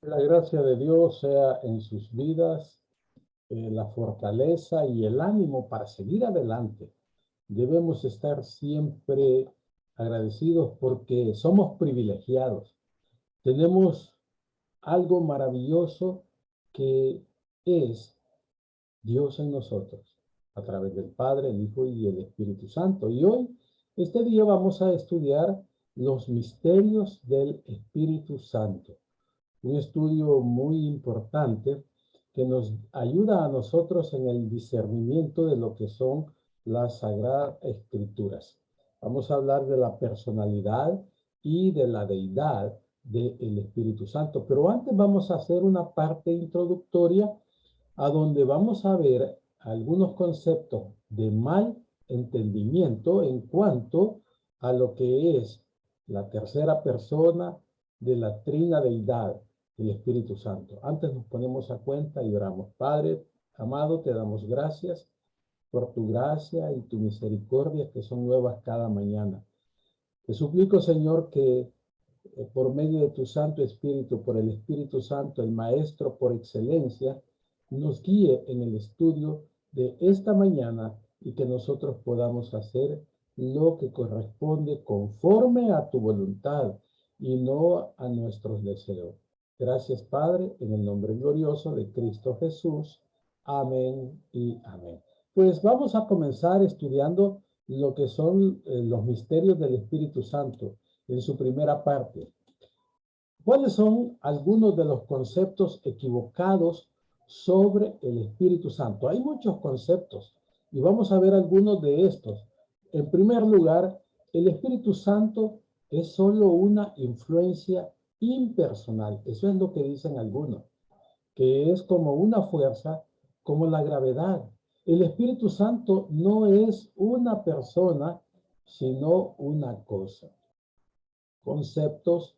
La gracia de Dios sea en sus vidas, la fortaleza y el ánimo para seguir adelante. Debemos estar siempre agradecidos porque somos privilegiados. Tenemos algo maravilloso que es Dios en nosotros, a través del Padre, el Hijo y el Espíritu Santo. Y hoy, este día, vamos a estudiar los misterios del Espíritu Santo, un estudio muy importante que nos ayuda a nosotros en el discernimiento de lo que son las Sagradas Escrituras. Vamos a hablar de la personalidad y de la deidad del Espíritu Santo, pero antes vamos a hacer una parte introductoria a donde vamos a ver algunos conceptos de mal entendimiento en cuanto a lo que es la tercera persona de la trina deidad, el Espíritu Santo. Antes nos ponemos a cuenta y oramos. Padre amado, te damos gracias por tu gracia y tu misericordia que son nuevas cada mañana. Te suplico, Señor, que por medio de tu Santo Espíritu, por el Espíritu Santo, el Maestro por excelencia, nos guíe en el estudio de esta mañana y que nosotros podamos hacer lo que corresponde conforme a tu voluntad y no a nuestros deseos. Gracias, Padre, en el nombre glorioso de Cristo Jesús. Amén y amén. Pues vamos a comenzar estudiando lo que son los misterios del Espíritu Santo en su primera parte. ¿Cuáles son algunos de los conceptos equivocados sobre el Espíritu Santo? Hay muchos conceptos y vamos a ver algunos de estos. En primer lugar, el Espíritu Santo es solo una influencia impersonal. Eso es lo que dicen algunos, que es como una fuerza, como la gravedad. El Espíritu Santo no es una persona, sino una cosa. Conceptos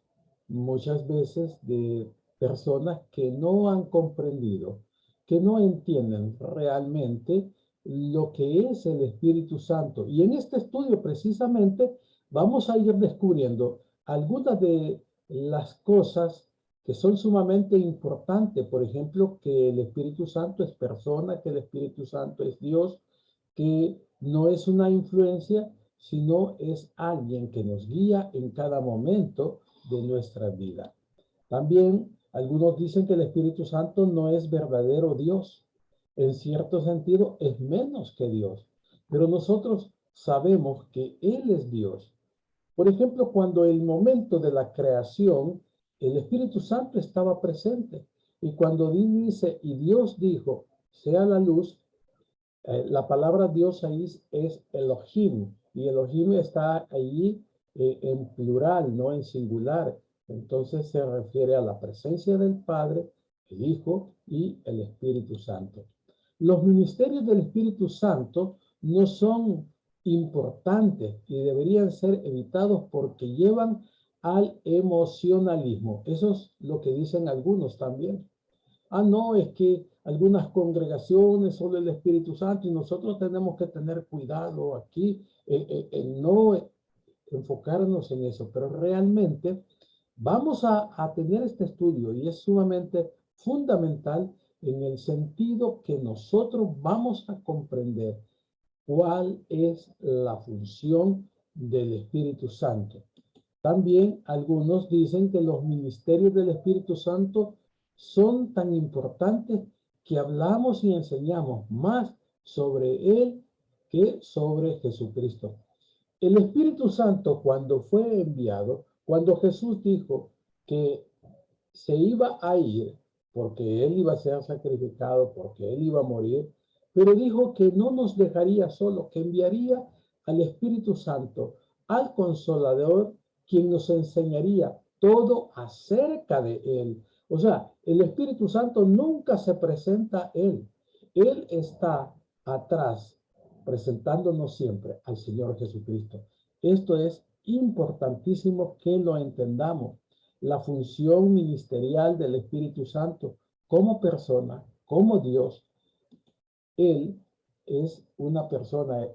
muchas veces de personas que no han comprendido, que no entienden realmente lo que es el Espíritu Santo. Y en este estudio precisamente vamos a ir descubriendo algunas de las cosas que son sumamente importantes. Por ejemplo, que el Espíritu Santo es persona, que el Espíritu Santo es Dios, que no es una influencia, sino es alguien que nos guía en cada momento de nuestra vida. También algunos dicen que el Espíritu Santo no es verdadero Dios. En cierto sentido, es menos que Dios. Pero nosotros sabemos que Él es Dios. Por ejemplo, cuando el momento de la creación, el Espíritu Santo estaba presente. Y cuando dice, y Dios dijo, sea la luz, la palabra Dios ahí es Elohim, y Elohim está allí en plural, no en singular. Entonces se refiere a la presencia del Padre, el Hijo y el Espíritu Santo. Los ministerios del Espíritu Santo no son importantes y deberían ser evitados porque llevan al emocionalismo. Eso es lo que dicen algunos también. Ah, no, es que algunas congregaciones solo el Espíritu Santo y nosotros tenemos que tener cuidado aquí en no enfocarnos en eso, pero realmente vamos a tener este estudio y es sumamente fundamental en el sentido que nosotros vamos a comprender cuál es la función del Espíritu Santo. También algunos dicen que los ministerios del Espíritu Santo son tan importantes que hablamos y enseñamos más sobre Él que sobre Jesucristo. El Espíritu Santo, cuando fue enviado, cuando Jesús dijo que se iba a ir, porque Él iba a ser sacrificado, porque Él iba a morir, pero dijo que no nos dejaría solo, que enviaría al Espíritu Santo, al Consolador, quien nos enseñaría todo acerca de Él. O sea, el Espíritu Santo nunca se presenta a Él. Él está atrás, presentándonos siempre al Señor Jesucristo. Esto es importantísimo que lo entendamos. La función ministerial del Espíritu Santo como persona, como Dios. Él es una persona.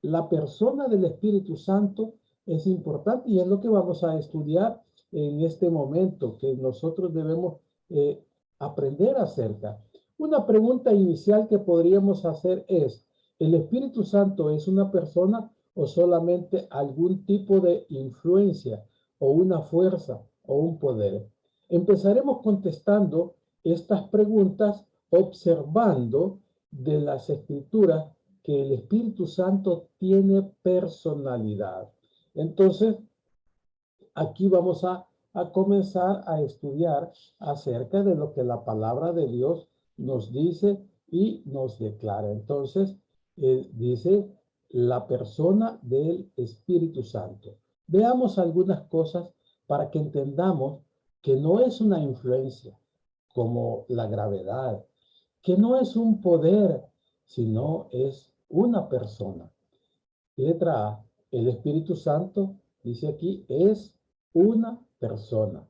La persona del Espíritu Santo es importante y es lo que vamos a estudiar en este momento, que nosotros debemos aprender acerca. Una pregunta inicial que podríamos hacer es, ¿el Espíritu Santo es una persona o solamente algún tipo de influencia o una fuerza o un poder? Empezaremos contestando estas preguntas observando de las Escrituras que el Espíritu Santo tiene personalidad. Entonces, aquí vamos a comenzar a estudiar acerca de lo que la palabra de Dios nos dice y nos declara. Entonces, dice la persona del Espíritu Santo. Veamos algunas cosas para que entendamos que no es una influencia como la gravedad, que no es un poder, sino es una persona. Letra A, el Espíritu Santo, dice aquí, es una persona.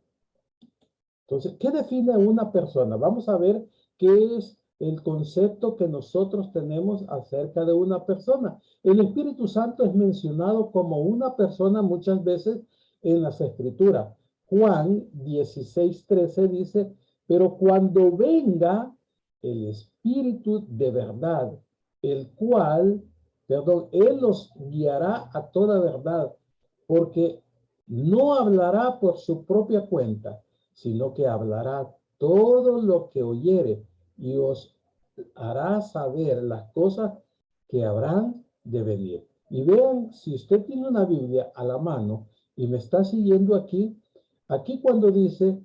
Entonces, ¿qué define una persona? Vamos a ver qué es el concepto que nosotros tenemos acerca de una persona. El Espíritu Santo es mencionado como una persona muchas veces en las Escrituras. Juan 16:13 dice, pero cuando venga el Espíritu de verdad, el cual, perdón, Él los guiará a toda verdad, porque no hablará por su propia cuenta, sino que hablará todo lo que oyere y os hará saber las cosas que habrán de venir. Y vean, si usted tiene una Biblia a la mano y me está siguiendo aquí, aquí cuando dice,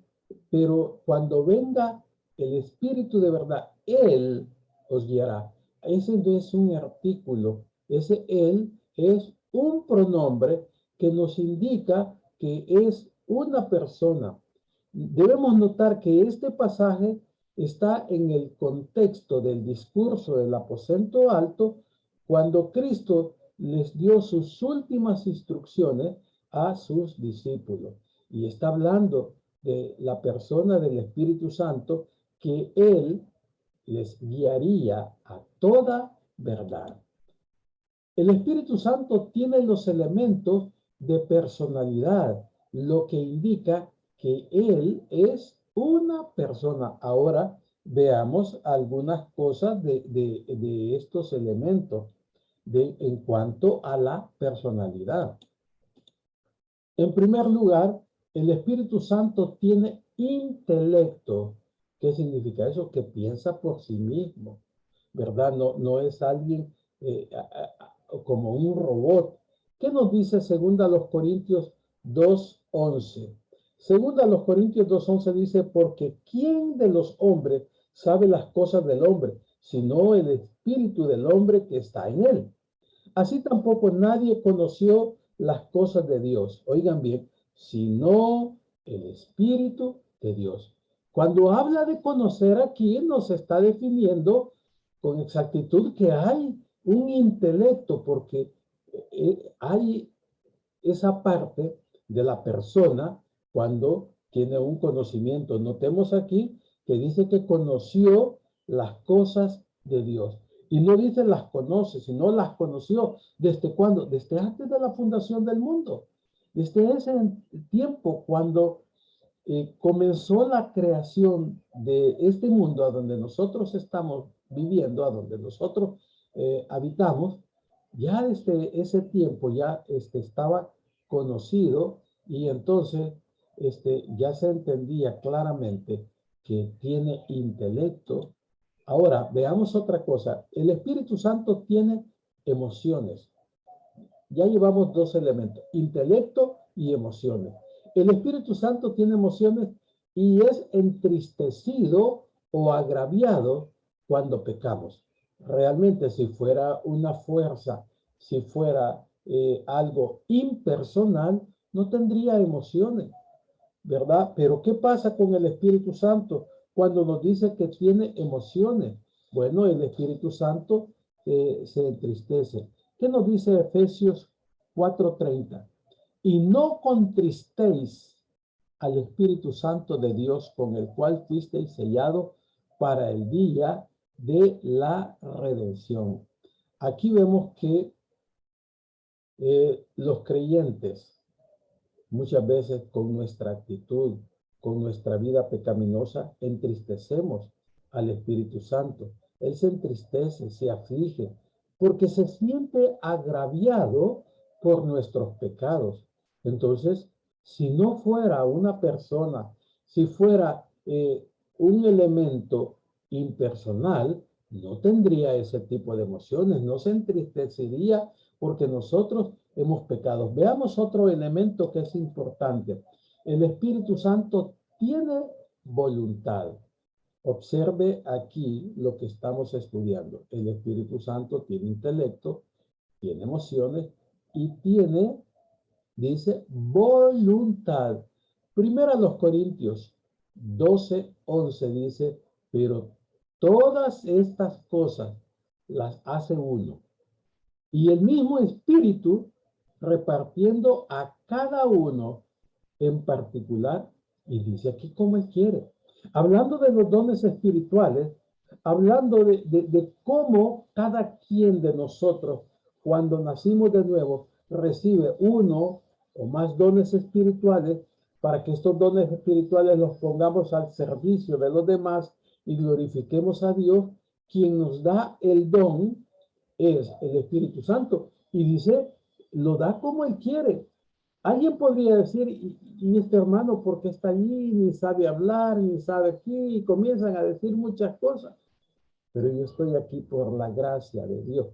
pero cuando venga el Espíritu de verdad, Él os guiará. Ese no es un artículo, ese Él es un pronombre que nos indica que es una persona. Debemos notar que este pasaje está en el contexto del discurso del aposento alto cuando Cristo les dio sus últimas instrucciones a sus discípulos. Y está hablando de la persona del Espíritu Santo que Él les guiaría a toda verdad. El Espíritu Santo tiene los elementos de personalidad, lo que indica que Él es una persona. Ahora veamos algunas cosas de estos elementos en cuanto a la personalidad. En primer lugar, el Espíritu Santo tiene intelecto. ¿Qué significa eso? Que piensa por sí mismo, ¿verdad? No es alguien como un robot. ¿Qué nos dice segunda los Corintios 2:11? Segunda los Corintios 2:11 dice, porque ¿quién de los hombres sabe las cosas del hombre, sino el espíritu del hombre que está en él? Así tampoco nadie conoció las cosas de Dios. Oigan bien, sino el Espíritu de Dios. Cuando habla de conocer aquí, nos está definiendo con exactitud que hay un intelecto, porque hay esa parte de la persona cuando tiene un conocimiento. Notemos aquí que dice que conoció las cosas de Dios. Y no dice las conoce, sino las conoció. ¿Desde cuándo? Desde antes de la fundación del mundo. Desde ese tiempo, cuando comenzó la creación de este mundo a donde nosotros estamos viviendo, a donde nosotros habitamos, ya desde ese tiempo ya estaba conocido y entonces ya se entendía claramente que tiene intelecto. Ahora, veamos otra cosa. El Espíritu Santo tiene emociones. Ya llevamos dos elementos, intelecto y emociones. El Espíritu Santo tiene emociones y es entristecido o agraviado cuando pecamos. Realmente, si fuera una fuerza, si fuera algo impersonal, no tendría emociones, ¿verdad? Pero ¿qué pasa con el Espíritu Santo cuando nos dice que tiene emociones? Bueno, el Espíritu Santo se entristece. ¿Qué nos dice Efesios 4:30? Y no contristéis al Espíritu Santo de Dios, con el cual fuisteis sellado para el día de la redención. Aquí vemos que los creyentes, muchas veces con nuestra actitud, con nuestra vida pecaminosa, entristecemos al Espíritu Santo. Él se entristece, se aflige, porque se siente agraviado por nuestros pecados. Entonces, si no fuera una persona, si fuera un elemento impersonal, no tendría ese tipo de emociones, no se entristecería porque nosotros hemos pecado. Veamos otro elemento que es importante. El Espíritu Santo tiene voluntad. Observe aquí lo que estamos estudiando. El Espíritu Santo tiene intelecto, tiene emociones y tiene, dice, voluntad. Primero a los Corintios 12:11 dice, pero todas estas cosas las hace uno. Y el mismo Espíritu repartiendo a cada uno en particular, y dice aquí como Él quiere. Hablando de los dones espirituales, hablando de cómo cada quien de nosotros, cuando nacimos de nuevo, recibe uno o más dones espirituales, para que estos dones espirituales los pongamos al servicio de los demás y glorifiquemos a Dios. Quien nos da el don es el Espíritu Santo, y dice, lo da como Él quiere. Alguien podría decir, y este hermano, ¿por qué está allí? Ni sabe hablar, ni sabe aquí, y comienzan a decir muchas cosas. Pero yo estoy aquí por la gracia de Dios,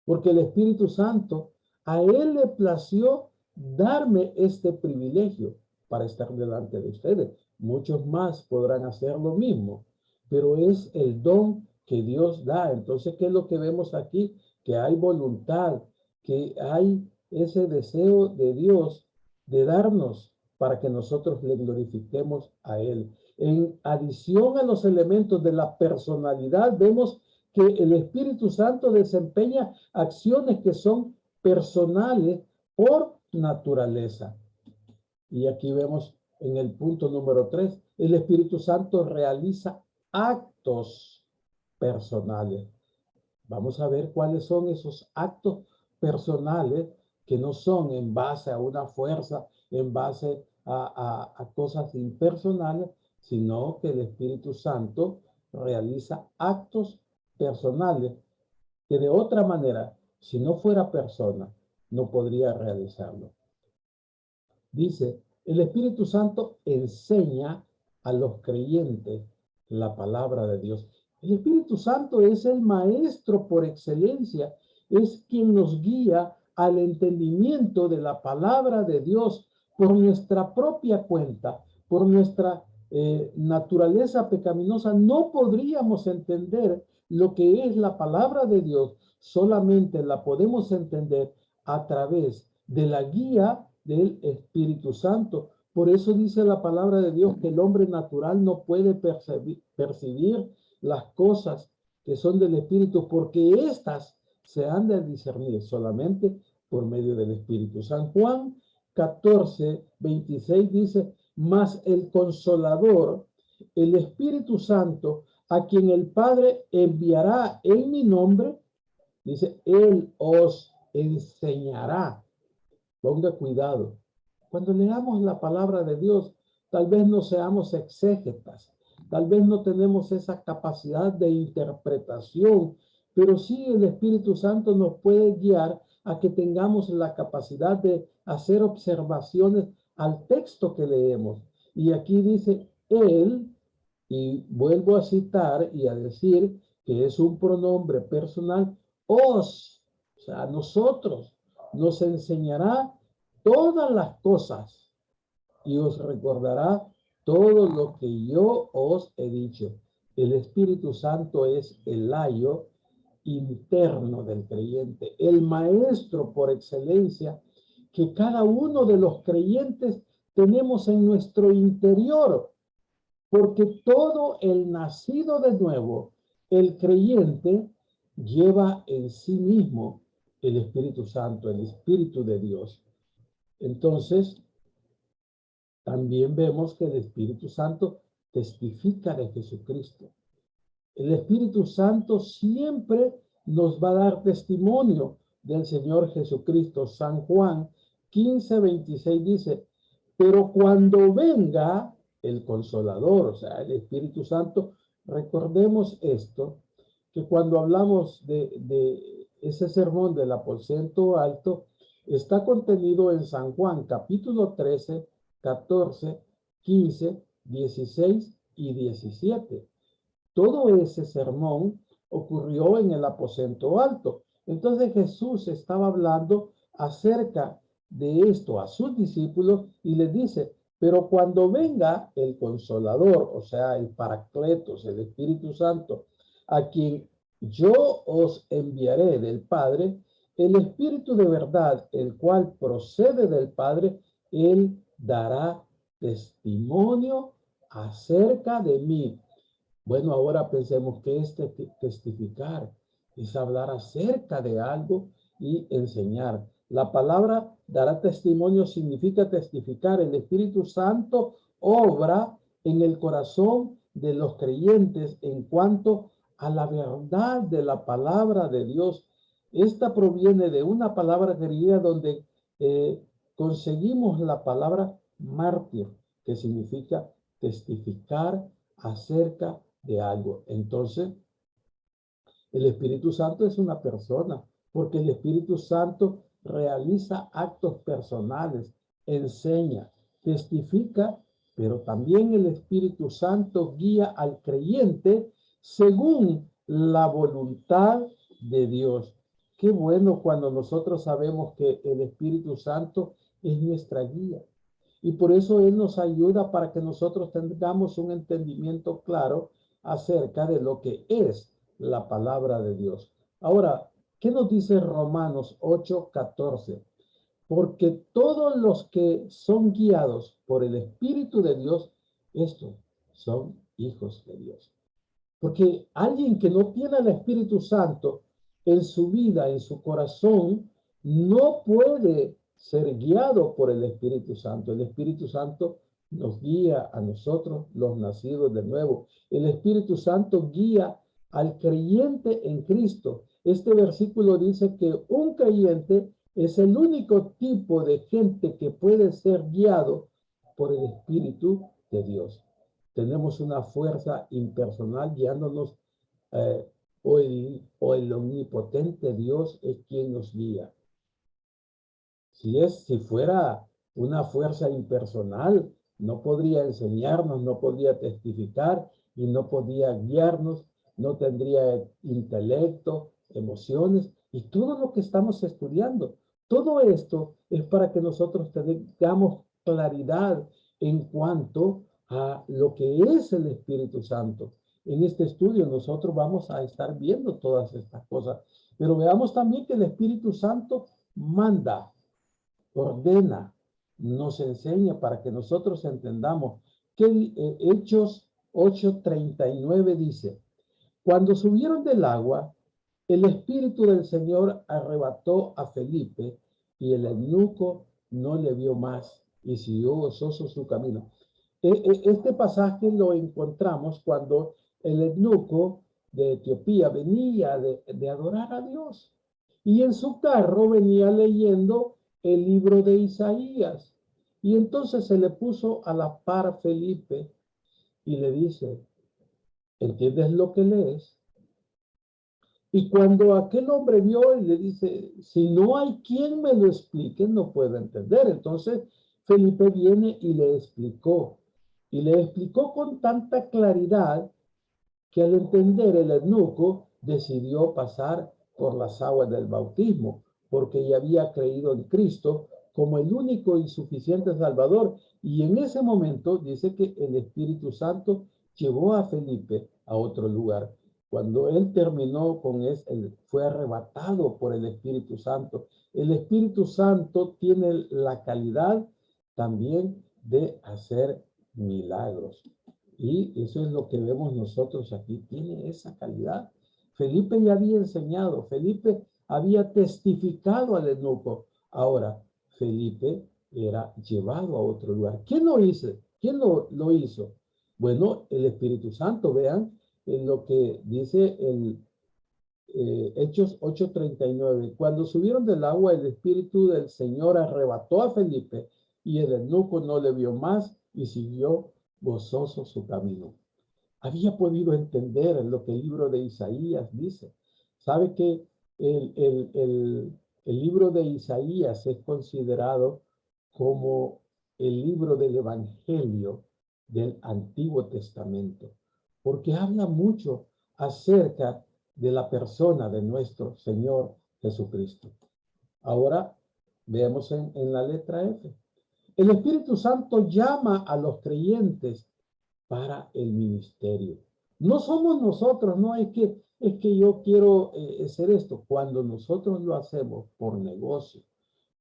porque el Espíritu Santo, a Él le plació darme este privilegio para estar delante de ustedes. Muchos más podrán hacer lo mismo, pero es el don que Dios da. Entonces, ¿qué es lo que vemos aquí? Que hay voluntad, que hay ese deseo de Dios de darnos para que nosotros le glorifiquemos a Él. En adición a los elementos de la personalidad, vemos que el Espíritu Santo desempeña acciones que son personales por naturaleza. Y aquí vemos en el punto número 3, el Espíritu Santo realiza actos personales. Vamos a ver cuáles son esos actos personales que no son en base a una fuerza, en base a cosas impersonales, sino que el Espíritu Santo realiza actos personales que de otra manera, si no fuera persona, no podría realizarlo. Dice, el Espíritu Santo enseña a los creyentes la palabra de Dios. El Espíritu Santo es el maestro por excelencia, es quien nos guía al entendimiento de la palabra de Dios por nuestra propia cuenta, por nuestra naturaleza pecaminosa. No podríamos entender lo que es la palabra de Dios, solamente la podemos entender a través de la guía del Espíritu Santo. Por eso dice la palabra de Dios que el hombre natural no puede percibir las cosas que son del Espíritu, porque éstas se han de discernir solamente por medio del Espíritu. San Juan 14:26 dice, mas el Consolador, el Espíritu Santo, a quien el Padre enviará en mi nombre, dice, Él os enseñará. Ponga cuidado. Cuando leamos la palabra de Dios, tal vez no seamos exégetas, tal vez no tenemos esa capacidad de interpretación, pero sí el Espíritu Santo nos puede guiar a que tengamos la capacidad de hacer observaciones al texto que leemos. Y aquí dice Él, y vuelvo a citar y a decir que es un pronombre personal, os, o sea, nosotros, nos enseñará todas las cosas y os recordará todo lo que yo os he dicho. El Espíritu Santo es el ayo interno del creyente, el maestro por excelencia que cada uno de los creyentes tenemos en nuestro interior, porque todo el nacido de nuevo, el creyente, lleva en sí mismo el Espíritu Santo, el Espíritu de Dios. Entonces, también vemos que el Espíritu Santo testifica de Jesucristo. El Espíritu Santo siempre nos va a dar testimonio del Señor Jesucristo. San Juan 15:26 dice, pero cuando venga el Consolador, o sea, el Espíritu Santo. Recordemos esto, que cuando hablamos de ese sermón del aposento alto, está contenido en San Juan, capítulo 13, 14, 15, 16 y 17. Todo ese sermón ocurrió en el aposento alto. Entonces Jesús estaba hablando acerca de esto a sus discípulos y les dice, pero cuando venga el Consolador, o sea, el Paracletos, el Espíritu Santo, a quien yo os enviaré del Padre, el Espíritu de verdad, el cual procede del Padre, él dará testimonio acerca de mí. Bueno, ahora pensemos que es testificar, es hablar acerca de algo y enseñar. La palabra dará testimonio significa testificar. El Espíritu Santo obra en el corazón de los creyentes en cuanto a la verdad de la palabra de Dios. Esta proviene de una palabra griega donde conseguimos la palabra mártir, que significa testificar acerca de algo. Entonces, el Espíritu Santo es una persona, porque el Espíritu Santo realiza actos personales, enseña, testifica, pero también el Espíritu Santo guía al creyente según la voluntad de Dios. Qué bueno cuando nosotros sabemos que el Espíritu Santo es nuestra guía. Y por eso Él nos ayuda para que nosotros tengamos un entendimiento claro acerca de lo que es la palabra de Dios. Ahora, ¿qué nos dice Romanos 8:14? Porque todos los que son guiados por el Espíritu de Dios, estos son hijos de Dios. Porque alguien que no tiene el Espíritu Santo en su vida, en su corazón, no puede ser guiado por el Espíritu Santo. El Espíritu Santo nos guía a nosotros, los nacidos de nuevo. El Espíritu Santo guía al creyente en Cristo. Este versículo dice que un creyente es el único tipo de gente que puede ser guiado por el Espíritu de Dios. Tenemos una fuerza impersonal guiándonos, eh, o el omnipotente Dios es quien nos guía. Si fuera una fuerza impersonal, no podría enseñarnos, no podría testificar y no podría guiarnos, no tendría intelecto, emociones y todo lo que estamos estudiando. Todo esto es para que nosotros tengamos claridad en cuanto a lo que es el Espíritu Santo. En este estudio nosotros vamos a estar viendo todas estas cosas, pero veamos también que el Espíritu Santo manda, ordena, nos enseña para que nosotros entendamos que Hechos 8:39 dice, cuando subieron del agua, el Espíritu del Señor arrebató a Felipe y el eunuco no le vio más y siguió gozoso su camino. Este pasaje lo encontramos cuando el eunuco de Etiopía venía de adorar a Dios y en su carro venía leyendo el libro de Isaías. Y entonces se le puso a la par Felipe y le dice, ¿entiendes lo que lees? Y cuando aquel hombre vio y le dice, si no hay quien me lo explique, no puedo entender. Entonces Felipe viene y le explicó. Y le explicó con tanta claridad que al entender el eunuco decidió pasar por las aguas del bautismo, porque ya había creído en Cristo como el único y suficiente Salvador. Y en ese momento dice que el Espíritu Santo llevó a Felipe a otro lugar. Cuando él terminó con él fue arrebatado por el Espíritu Santo. El Espíritu Santo tiene la calidad también de hacer milagros. Y eso es lo que vemos nosotros aquí. Tiene esa calidad. Felipe ya había enseñado. Felipe había testificado al eunuco. Ahora, Felipe era llevado a otro lugar. ¿Quién lo hizo? ¿Quién lo hizo? Bueno, el Espíritu Santo. Vean en lo que dice el Hechos 8:39. Cuando subieron del agua, el Espíritu del Señor arrebató a Felipe y el eunuco no le vio más y siguió gozoso su camino. Había podido entender lo que el libro de Isaías dice. Sabe que el, el, el, el libro de Isaías es considerado como el libro del Evangelio del Antiguo Testamento, porque habla mucho acerca de la persona de nuestro Señor Jesucristo. Ahora veamos en la letra F. El Espíritu Santo llama a los creyentes para el ministerio. No somos nosotros, no es que yo quiero hacer esto. Cuando nosotros lo hacemos por negocio,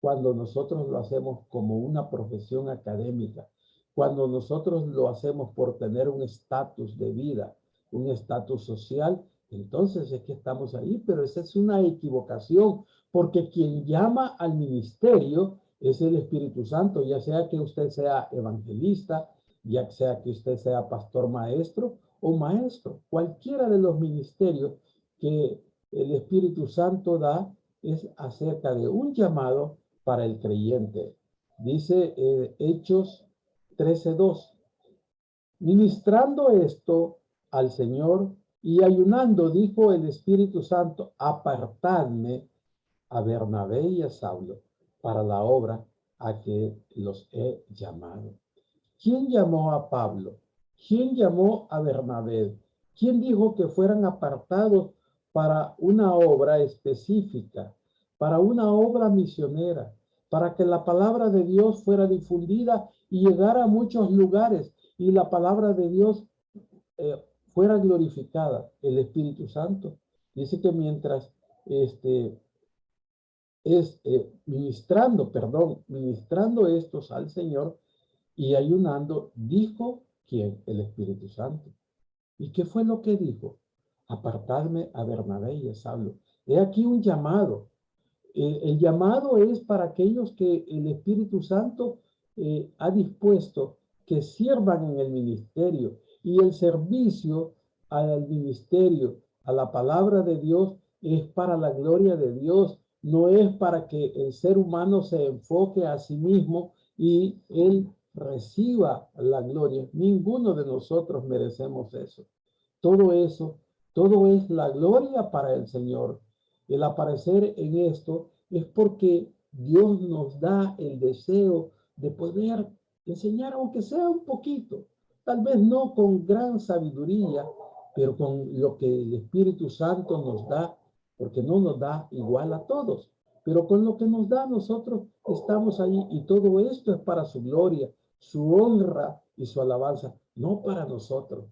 cuando nosotros lo hacemos como una profesión académica, cuando nosotros lo hacemos por tener un estatus de vida, un estatus social, entonces es que estamos ahí, pero esa es una equivocación, porque quien llama al ministerio es el Espíritu Santo, ya sea que usted sea evangelista, ya sea que usted sea pastor maestro o maestro. Cualquiera de los ministerios que el Espíritu Santo da es acerca de un llamado para el creyente. Dice Hechos 13:2. Ministrando esto al Señor y ayunando, dijo el Espíritu Santo, apartadme a Bernabé y a Saulo para la obra a que los he llamado. ¿Quién llamó a Pablo? ¿Quién llamó a Bernabé? ¿Quién dijo que fueran apartados para una obra específica, para una obra misionera, para que la palabra de Dios fuera difundida y llegara a muchos lugares y la palabra de Dios eh, fuera glorificada? El Espíritu Santo dice que mientras ministrando estos al Señor, y ayunando, dijo, ¿quién? El Espíritu Santo. ¿Y qué fue lo que dijo? Apartarme a Bernabé y a Saulo. He aquí un llamado. El llamado es para aquellos que el Espíritu Santo ha dispuesto que sirvan en el ministerio. Y el servicio al ministerio, a la palabra de Dios, es para la gloria de Dios. No es para que el ser humano se enfoque a sí mismo y él reciba la gloria. Ninguno de nosotros merecemos eso. Todo eso, todo es la gloria para el Señor. El aparecer en esto es porque Dios nos da el deseo de poder enseñar, aunque sea un poquito, tal vez no con gran sabiduría, pero con lo que el Espíritu Santo nos da, porque no nos da igual a todos, pero con lo que nos da nosotros estamos ahí y todo esto es para su gloria, su honra y su alabanza, no para nosotros.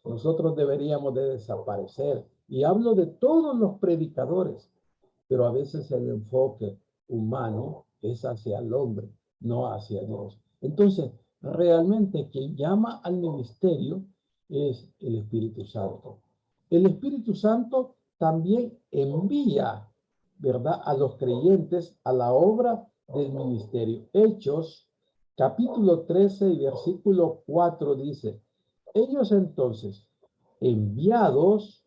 Nosotros deberíamos de desaparecer. Y hablo de todos los predicadores, pero a veces el enfoque humano es hacia el hombre, no hacia Dios. Entonces, realmente quien llama al ministerio es el Espíritu Santo. El Espíritu Santo también envía, ¿verdad?, a los creyentes a la obra del ministerio. Hechos, capítulo 13 y versículo 4 dice, ellos entonces, enviados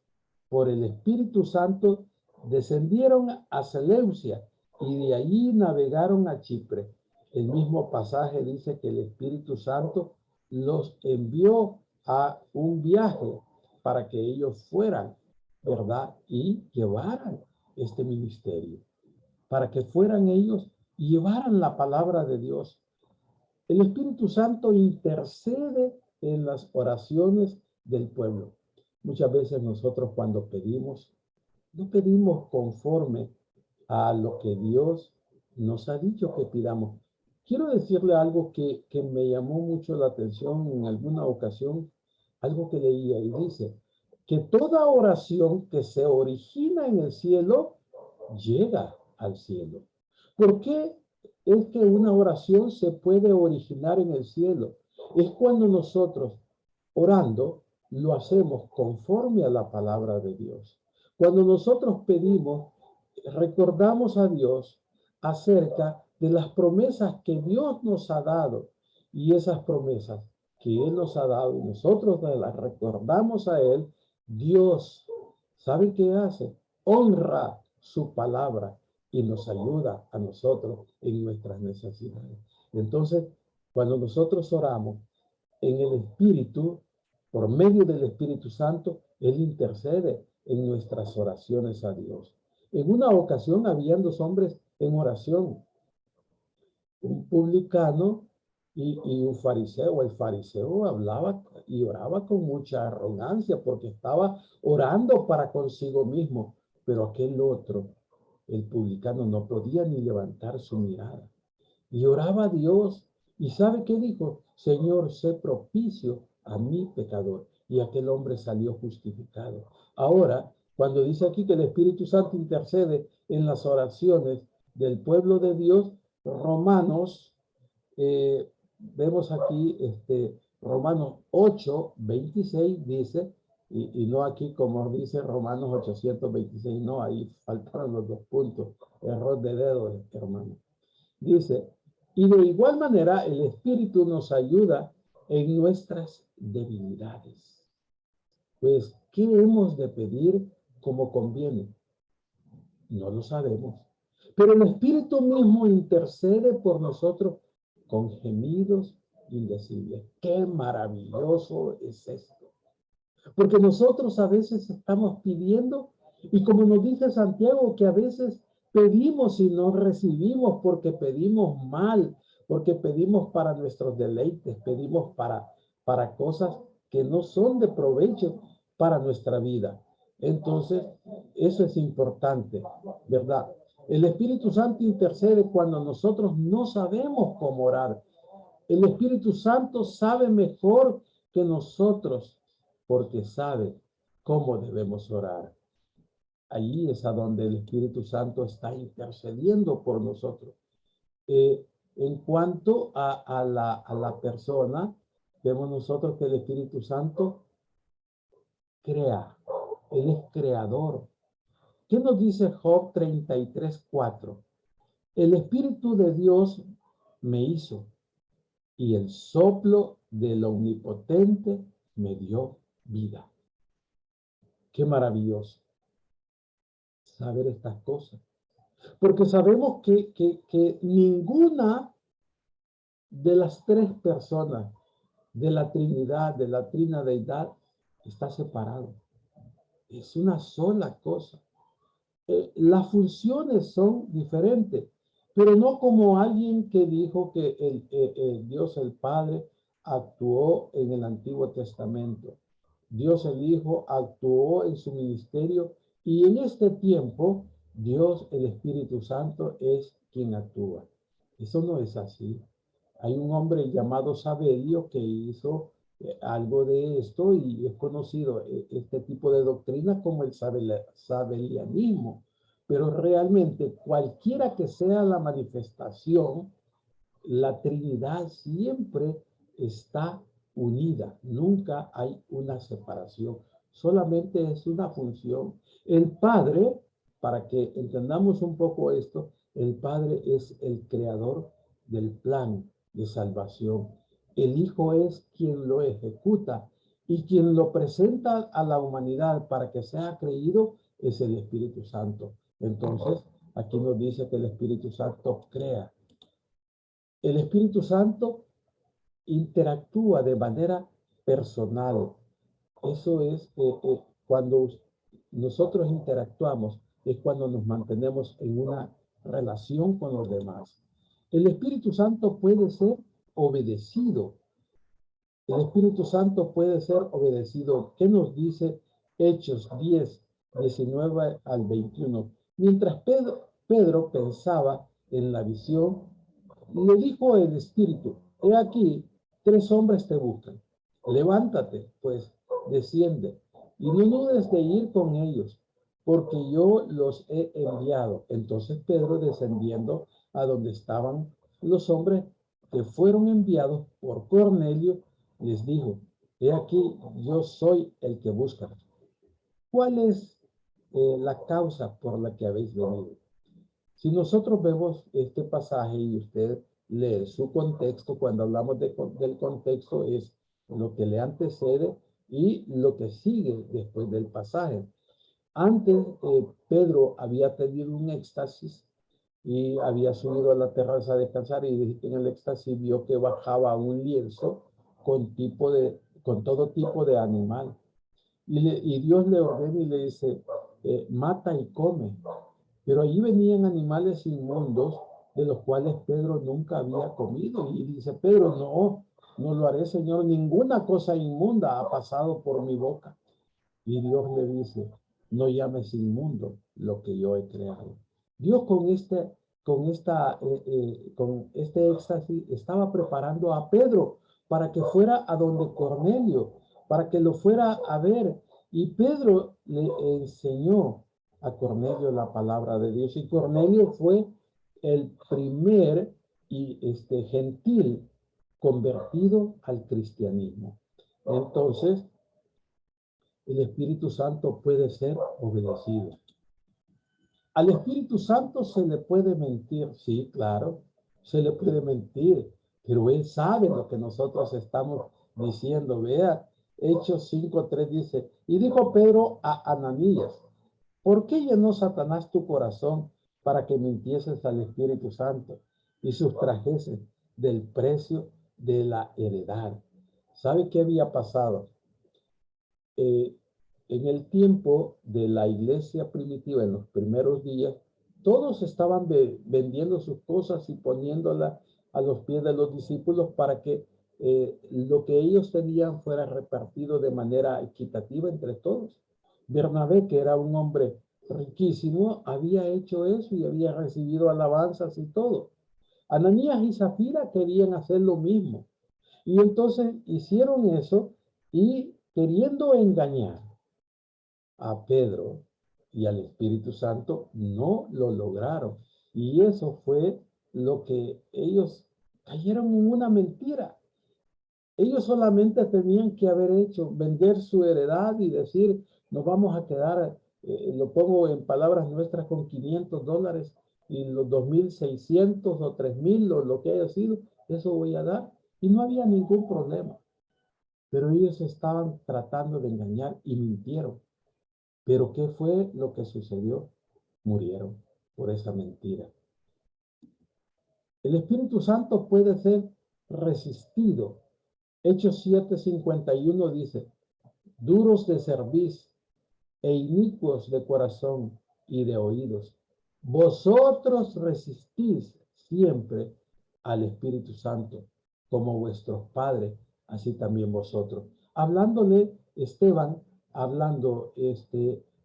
por el Espíritu Santo, descendieron a Seleucia y de allí navegaron a Chipre. El mismo pasaje dice que el Espíritu Santo los envió a un viaje para que ellos fueran, ¿verdad? Y llevaran este ministerio, para que fueran ellos y llevaran la palabra de Dios. El Espíritu Santo intercede en las oraciones del pueblo. Muchas veces nosotros cuando pedimos, no pedimos conforme a lo que Dios nos ha dicho que pidamos. Quiero decirle algo que me llamó mucho la atención en alguna ocasión, algo que leía y dice que toda oración que se origina en el cielo llega al cielo. ¿Por qué es que una oración se puede originar en el cielo? Es cuando nosotros, orando, lo hacemos conforme a la palabra de Dios. Cuando nosotros pedimos, recordamos a Dios acerca de las promesas que Dios nos ha dado y esas promesas que Él nos ha dado y nosotros las recordamos a Él, Dios, ¿sabe qué hace? Honra su palabra y nos ayuda a nosotros en nuestras necesidades. Entonces, cuando nosotros oramos, en el Espíritu, por medio del Espíritu Santo, Él intercede en nuestras oraciones a Dios. En una ocasión habían dos hombres en oración, un publicano y un fariseo. El fariseo hablaba y oraba con mucha arrogancia porque estaba orando para consigo mismo, pero aquel otro, el publicano, no podía ni levantar su mirada y oraba a Dios. ¿Y sabe qué dijo? Señor, sé propicio a mi pecador. Y aquel hombre salió justificado. Ahora, cuando dice aquí que el Espíritu Santo intercede en las oraciones del pueblo de Dios, Romanos, vemos aquí, Romanos 8:26 dice, y no aquí como dice Romanos 826, no, ahí faltaron los dos puntos, error de dedo, hermano. Dice, y de igual manera el Espíritu nos ayuda en nuestras debilidades. Pues, ¿qué hemos de pedir como conviene? No lo sabemos. Pero el Espíritu mismo intercede por nosotros con gemidos indecibles. ¡Qué maravilloso es esto! Porque nosotros a veces estamos pidiendo, y como nos dice Santiago, que a veces pedimos y no recibimos porque pedimos mal, porque pedimos para nuestros deleites, pedimos para cosas que no son de provecho para nuestra vida. Entonces, eso es importante, ¿verdad? El Espíritu Santo intercede cuando nosotros no sabemos cómo orar. El Espíritu Santo sabe mejor que nosotros porque sabe cómo debemos orar. Allí es a donde el Espíritu Santo está intercediendo por nosotros. En cuanto a la persona, vemos nosotros que el Espíritu Santo crea. Él es creador. ¿Qué nos dice Job 33:4? El Espíritu de Dios me hizo y el soplo del Omnipotente me dio vida. Qué maravilloso saber estas cosas. Porque sabemos que ninguna de las tres personas de la Trinidad, de la Trinadeidad, está separado. Es una sola cosa. Las funciones son diferentes, pero no como alguien que dijo que el Dios el Padre actuó en el Antiguo Testamento. Dios el Hijo actuó en su ministerio y en este tiempo Dios el Espíritu Santo es quien actúa. Eso no es así. Hay un hombre llamado Sabelio que hizo algo de esto y es conocido este tipo de doctrina como el sabelianismo. Pero realmente cualquiera que sea la manifestación, la Trinidad siempre está unida, nunca hay una separación, solamente es una función. El Padre, para que entendamos un poco esto, el Padre es el creador del plan de salvación. El Hijo es quien lo ejecuta y quien lo presenta a la humanidad para que sea creído es el Espíritu Santo. Entonces, aquí nos dice que el Espíritu Santo crea. El Espíritu Santo interactúa de manera personal. Eso es cuando nosotros interactuamos, es cuando nos mantenemos en una relación con los demás. El Espíritu Santo puede ser obedecido. El Espíritu Santo puede ser obedecido. ¿Qué nos dice Hechos 10:19-21? Mientras Pedro pensaba en la visión, le dijo el Espíritu, he aquí, 3 hombres te buscan. Levántate, pues, desciende, y no dudes de ir con ellos, porque yo los he enviado. Entonces Pedro, descendiendo a donde estaban los hombres que fueron enviados por Cornelio, les dijo, he aquí, yo soy el que buscan. ¿Cuál es la causa por la que habéis venido? Si nosotros vemos este pasaje y usted lee su contexto, cuando hablamos del contexto es lo que le antecede y lo que sigue después del pasaje. Antes, Pedro había tenido un éxtasis y había subido a la terraza a descansar y en el éxtasis vio que bajaba un lienzo con todo tipo de animal. Y Dios le ordena y le dice, mata y come. Pero allí venían animales inmundos de los cuales Pedro nunca había comido. Y dice, Pedro, no, no lo haré, Señor. Ninguna cosa inmunda ha pasado por mi boca. Y Dios le dice, no llames inmundo lo que yo he creado. Dios con este éxtasis estaba preparando a Pedro para que fuera a donde Cornelio, para que lo fuera a ver. Y Pedro le enseñó a Cornelio la palabra de Dios. Y Cornelio fue el primer gentil convertido al cristianismo. Entonces, el Espíritu Santo puede ser obedecido. Al Espíritu Santo se le puede mentir, sí, claro, se le puede mentir, pero Él sabe lo que nosotros estamos diciendo. Vea, Hechos 5:3 dice, y dijo Pedro a Ananías, ¿por qué llenó Satanás tu corazón para que mintieses al Espíritu Santo y sustrajeses del precio de la heredad? ¿Sabe qué había pasado? eh, en el tiempo de la iglesia primitiva, en los primeros días, todos estaban vendiendo sus cosas y poniéndolas a los pies de los discípulos para que lo que ellos tenían fuera repartido de manera equitativa entre todos. Bernabé, que era un hombre riquísimo, había hecho eso y había recibido alabanzas y todo. Ananías y Zafira querían hacer lo mismo. Y entonces hicieron eso y queriendo engañar a Pedro y al Espíritu Santo, no lo lograron. Y eso fue lo que ellos cayeron en una mentira. Ellos solamente tenían que haber hecho, vender su heredad y decir, nos vamos a quedar, lo pongo en palabras nuestras, con $500 y los 2,600 o 3,000 o lo que haya sido, eso voy a dar. Y no había ningún problema. Pero ellos estaban tratando de engañar y mintieron. Pero ¿qué fue lo que sucedió? Murieron por esa mentira. El Espíritu Santo puede ser resistido. Hechos 7:51 dice, duros de cerviz e inicuos de corazón y de oídos. Vosotros resistís siempre al Espíritu Santo, como vuestros padres, así también vosotros. Hablándole Esteban, hablando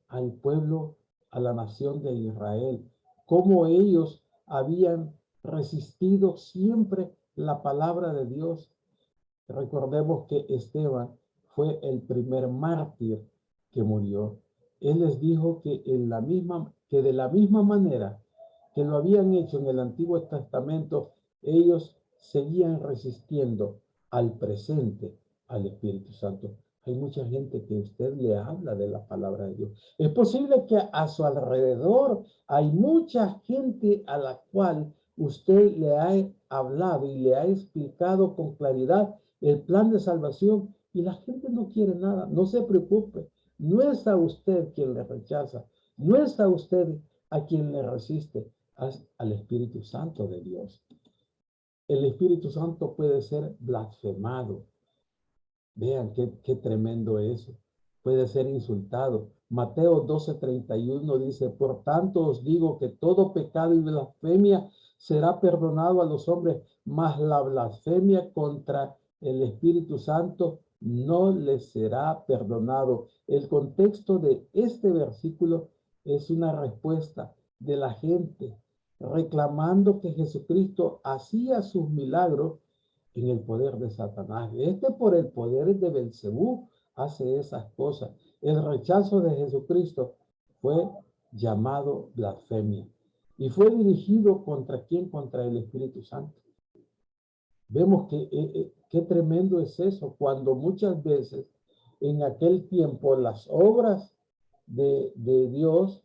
al pueblo, a la nación de Israel, cómo ellos habían resistido siempre la palabra de Dios. Recordemos que Esteban fue el primer mártir que murió. Él les dijo que de la misma manera que lo habían hecho en el Antiguo Testamento, ellos seguían resistiendo al presente, al Espíritu Santo. Hay mucha gente que usted le habla de la palabra de Dios. Es posible que a su alrededor hay mucha gente a la cual usted le ha hablado y le ha explicado con claridad el plan de salvación y la gente no quiere nada. No se preocupe. No es a usted quien le rechaza. No es a usted a quien le resiste. Al Espíritu Santo de Dios. El Espíritu Santo puede ser blasfemado. Vean qué tremendo eso. Puede ser insultado. Mateo 12:31 dice, por tanto os digo que todo pecado y blasfemia será perdonado a los hombres, mas la blasfemia contra el Espíritu Santo no les será perdonado. El contexto de este versículo es una respuesta de la gente reclamando que Jesucristo hacía sus milagros en el poder de Satanás. Por el poder de Belcebú hace esas cosas. El rechazo de Jesucristo fue llamado blasfemia y fue dirigido contra quién, contra el Espíritu Santo. Vemos que qué tremendo es eso, cuando muchas veces en aquel tiempo las obras de Dios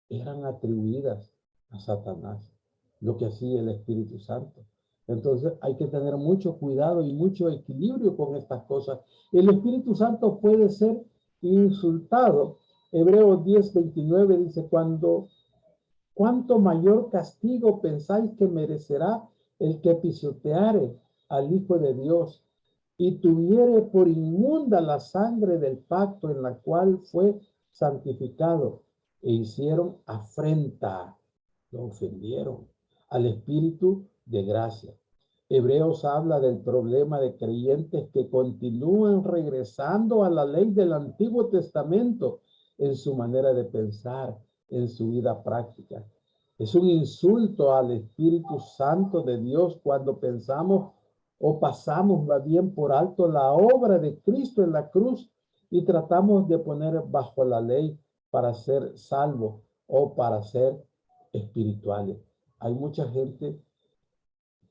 eran atribuidas a Satanás, lo que hacía el Espíritu Santo. Entonces hay que tener mucho cuidado y mucho equilibrio con estas cosas. El Espíritu Santo puede ser insultado. Hebreos 10:29 dice, cuánto mayor castigo pensáis que merecerá el que pisoteare al Hijo de Dios y tuviere por inmunda la sangre del pacto en la cual fue santificado, e hicieron afrenta, lo ofendieron al Espíritu de gracia. Hebreos habla del problema de creyentes que continúan regresando a la ley del Antiguo Testamento en su manera de pensar, en su vida práctica. Es un insulto al Espíritu Santo de Dios cuando pensamos o pasamos más bien por alto la obra de Cristo en la cruz y tratamos de poner bajo la ley para ser salvos o para ser espirituales. Hay mucha gente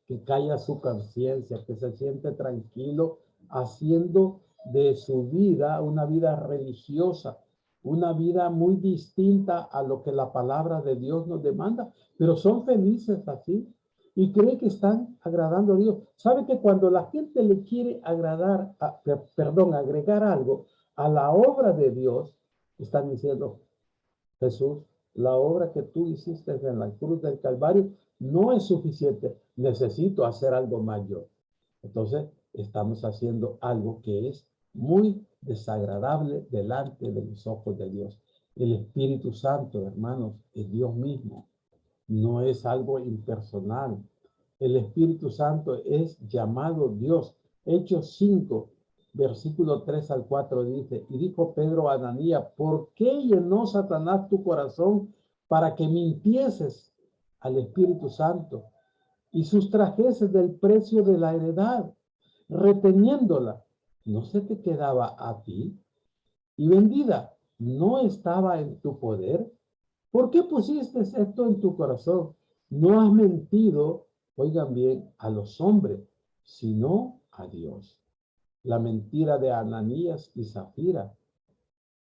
que calla su conciencia, que se siente tranquilo haciendo de su vida una vida religiosa, una vida muy distinta a lo que la palabra de Dios nos demanda, pero son felices así y creen que están agradando a Dios. ¿Sabe que cuando la gente le quiere agradar, agregar algo a la obra de Dios, están diciendo, Jesús, la obra que tú hiciste en la cruz del Calvario no es suficiente. Necesito hacer algo mayor. Entonces, estamos haciendo algo que es muy desagradable delante de los ojos de Dios. El Espíritu Santo, hermanos, es Dios mismo. No es algo impersonal. El Espíritu Santo es llamado Dios. Hechos 5, versículo 3 al 4 dice, y dijo Pedro a Ananías, ¿por qué llenó Satanás tu corazón para que mintieses al Espíritu Santo y sustrajeses del precio de la heredad, reteniéndola? ¿No se te quedaba a ti? Y vendida, ¿no estaba en tu poder? ¿Por qué pusiste esto en tu corazón? No has mentido, oigan bien, a los hombres, sino a Dios. La mentira de Ananías y Zafira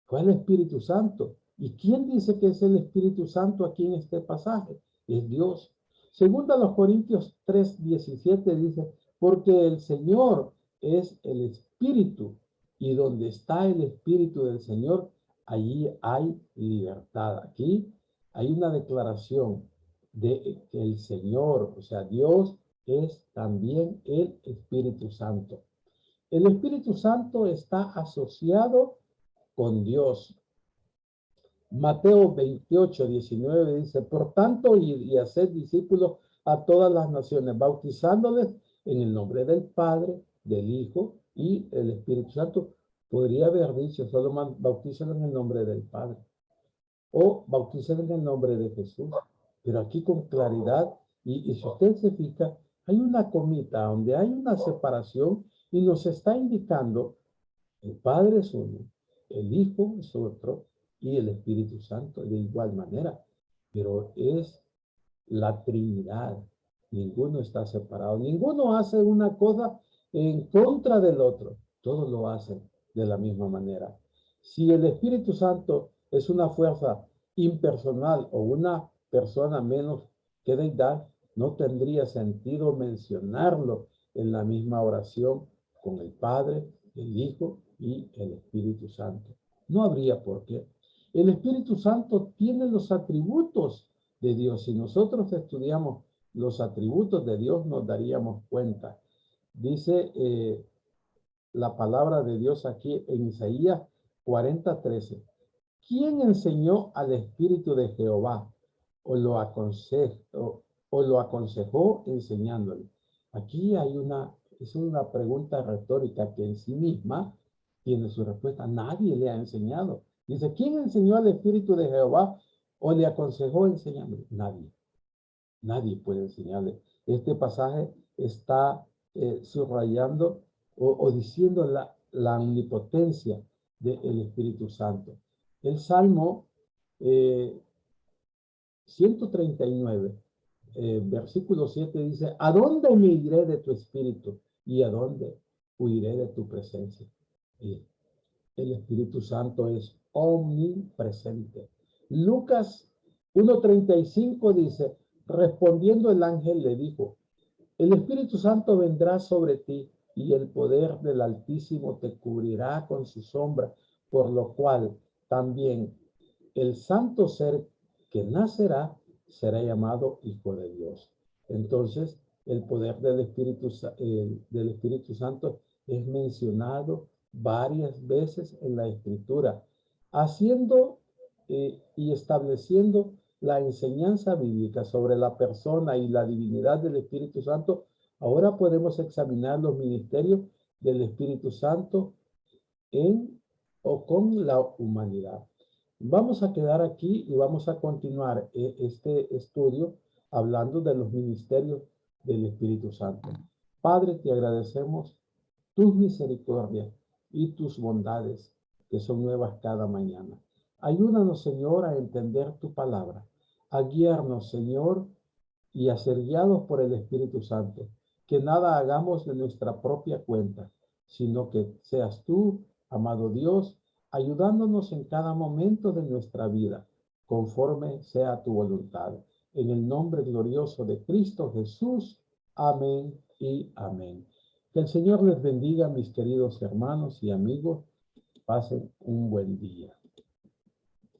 fue el Espíritu Santo. ¿Y quién dice que es el Espíritu Santo aquí en este pasaje? Es Dios. Segunda a los Corintios 3:17 dice, porque el Señor es el Espíritu, y donde está el Espíritu del Señor, allí hay libertad. Aquí hay una declaración de que el Señor, o sea, Dios es también el Espíritu Santo. El Espíritu Santo está asociado con Dios. Mateo 28:19 dice, por tanto, y hacer discípulos a todas las naciones, bautizándoles en el nombre del Padre, del Hijo y el Espíritu Santo. Podría haber dicho, solo bautízalo en el nombre del Padre o bautízalo en el nombre de Jesús. Pero aquí con claridad, y si usted se fija, hay una comita donde hay una separación y nos está indicando el Padre es uno, el Hijo es otro y el Espíritu Santo de igual manera. Pero es la Trinidad. Ninguno está separado. Ninguno hace una cosa en contra del otro. Todos lo hacen de la misma manera. Si el Espíritu Santo es una fuerza impersonal o una persona menos que deidad, no tendría sentido mencionarlo en la misma oración con el Padre, el Hijo y el Espíritu Santo. No habría por qué. El Espíritu Santo tiene los atributos de Dios. Si nosotros estudiamos los atributos de Dios, nos daríamos cuenta. Dice la palabra de Dios aquí en Isaías 40:13. ¿Quién enseñó al Espíritu de Jehová o lo aconsejó enseñándole? Aquí es una pregunta retórica que en sí misma tiene su respuesta. Nadie le ha enseñado. Dice, ¿quién enseñó al Espíritu de Jehová o le aconsejó enseñándole? Nadie. Nadie puede enseñarle. Este pasaje está subrayando o diciendo la omnipotencia del Espíritu Santo. El Salmo 139, versículo 7 dice, ¿a dónde me iré de tu espíritu? ¿Y a dónde huiré de tu presencia? El Espíritu Santo es omnipresente. Lucas 1:35 dice, respondiendo el ángel le dijo, el Espíritu Santo vendrá sobre ti y el poder del Altísimo te cubrirá con su sombra, por lo cual también el santo ser que nacerá será llamado Hijo de Dios. Entonces, el poder del Espíritu Santo es mencionado varias veces en la Escritura, haciendo y estableciendo la enseñanza bíblica sobre la persona y la divinidad del Espíritu Santo. Ahora podemos examinar los ministerios del Espíritu Santo en o con la humanidad. Vamos a quedar aquí y vamos a continuar este estudio hablando de los ministerios del Espíritu Santo. Padre, te agradecemos tus misericordias y tus bondades que son nuevas cada mañana. Ayúdanos, Señor, a entender tu palabra, a guiarnos, Señor, y a ser guiados por el Espíritu Santo. Que nada hagamos de nuestra propia cuenta, sino que seas tú, amado Dios, ayudándonos en cada momento de nuestra vida, conforme sea tu voluntad. En el nombre glorioso de Cristo Jesús. Amén y amén. Que el Señor les bendiga, mis queridos hermanos y amigos. Pasen un buen día.